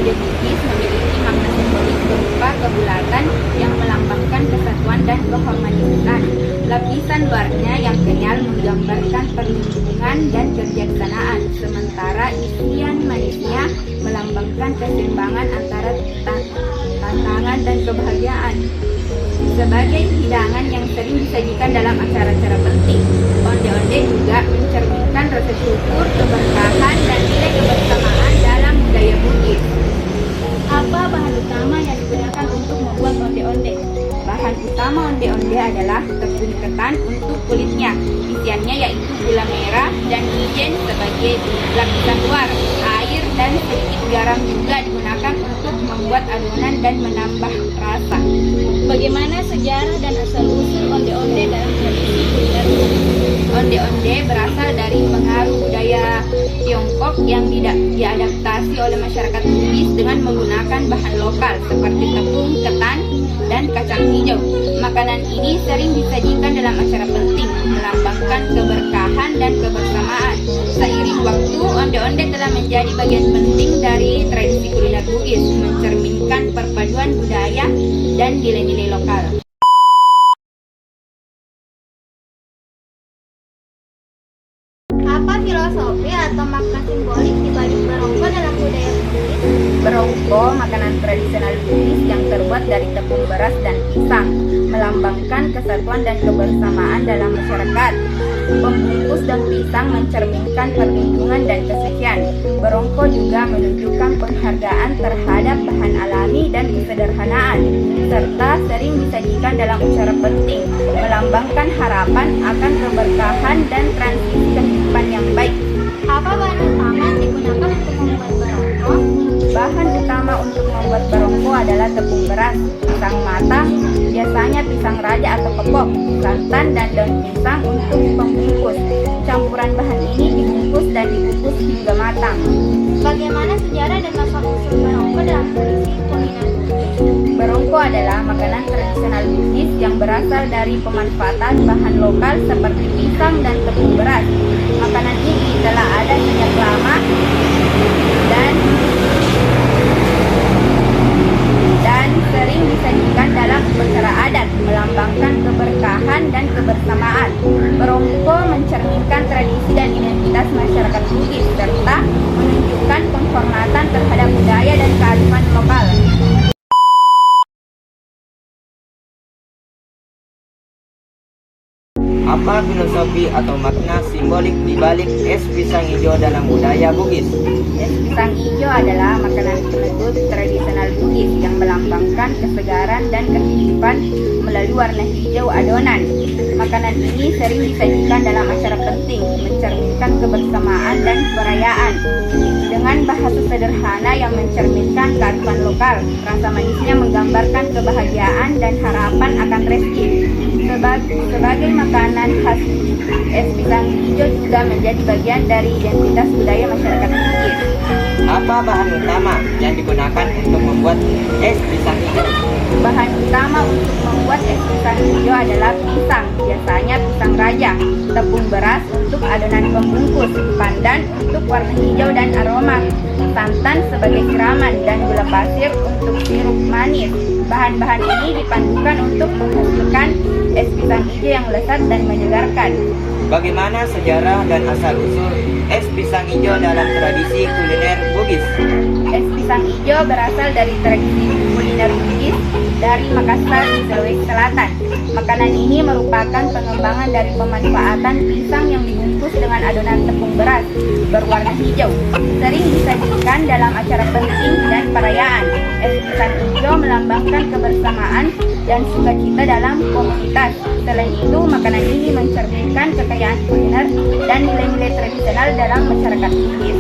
onde Bugis memiliki makna simbolik berupa kebulatan yang melambangkan kesatuan dan keharmonisan. Lapisan luarnya yang kenyal menggambarkan perlindungan dan kebijaksanaan, sementara isian manisnya melambangkan keseimbangan antara tantangan dan kebahagiaan. Sebagai hidangan yang sering disajikan dalam acara-acara penting, onde-onde juga mencerminkan rasa syukur, keberkahan, dan nilai kebersamaan dalam budaya Bugis. Apa bahan utama yang digunakan untuk membuat onde-onde? Bahan utama onde-onde adalah tepung ketan untuk kulitnya. Isiannya yaitu gula merah dan wijen sebagai lapisan luar. Air dan sedikit garam juga digunakan untuk membuat adonan dan menambah rasa. Bagaimana sejarah dan asal-usul onde-onde dalam tradisi kuliner Bugis? Onde-onde berasal dari pengaruh budaya Tiongkok yang diadaptasi oleh masyarakat Bugis dengan menggunakan bahan lokal seperti tepung, ketan, dan kacang hijau. Makanan ini sering disajikan dalam acara penting, melambangkan keberkahan dan kebersamaan. Seiring waktu, onde-onde telah menjadi bagian penting dari tradisi kuliner Bugis, mencerminkan perpaduan budaya dan nilai-nilai lokal. Apa filosofi atau makna simbolik di balik barongko dalam budaya Bugis? Barongko, makanan tradisional Bugis yang terbuat dari tepung beras dan pisang, melambangkan kesatuan dan kebersamaan dalam masyarakat. Pembungkus daun pisang mencerminkan perlindungan dan kesucian. Barongko juga menunjukkan penghargaan terhadap bahan alami dan kesederhanaan, serta sering disajikan dalam acara penting, melambangkan harapan akan keberkahan dan transisi kehidupan yang baik. Apa bahan utama yang digunakan untuk membuat barongko? Bahan utama untuk membuat barongko adalah tepung beras, pisang matang, biasanya pisang raja atau kepok, santan, dan daun pisang untuk pembungkus. Campuran bahan ini dibungkus dan dikukus hingga matang. Bagaimana sejarah dan asal-usul barongko dalam tradisi kuliner Bugis? Barongko adalah makanan tradisional Bugis yang berasal dari pemanfaatan bahan lokal seperti pisang dan tepung beras. Makanan ini telah ada sejak lama dan sering disajikan dalam upacara adat, melambangkan keberkahan dan kebersamaan. Barongko mencerminkan tradisi dan identitas masyarakat Bugis serta menunjukkan penghormatan terhadap budaya dan kearifan lokal. Apa filosofi atau makna simbolik di balik es pisang hijau dalam budaya Bugis? Es pisang hijau adalah makanan penutup tradisional Bugis yang melambangkan kesegaran dan kehidupan melalui warna hijau adonan. Makanan ini sering disajikan dalam acara penting, mencerminkan kebersamaan dan perayaan. Dengan bahasa sederhana yang mencerminkan kearifan lokal, rasa manisnya menggambarkan kebahagiaan dan harapan akan rezeki. Sebagai makanan khas, es pisang hijau juga menjadi bagian dari identitas budaya masyarakat Bugis. Apa bahan utama yang digunakan untuk membuat es pisang hijau? Bahan utama untuk membuat es pisang hijau adalah pisang, biasanya pisang raja, tepung beras untuk adonan pembungkus, pandan untuk warna hijau dan aroma, santan sebagai siraman, dan gula pasir untuk sirup manis. Bahan-bahan ini dipadukan untuk menghasilkan es pisang hijau yang lezat dan menyegarkan. Bagaimana sejarah dan asal-usul es pisang hijau dalam tradisi kuliner Bugis? Es pisang hijau berasal dari tradisi kuliner Bugis dari Makassar di Sulawesi Selatan. Makanan ini merupakan pengembangan dari pemanfaatan pisang yang dibungkus dengan adonan tepung beras berwarna hijau. Sering disajikan dalam acara penting dan perayaan. Es pisang hijau melambangkan kebersamaan dan sukacita dalam komunitas. Selain itu, makanan ini mencerminkan kekayaan kuliner dan nilai-nilai tradisional dalam masyarakat Bugis.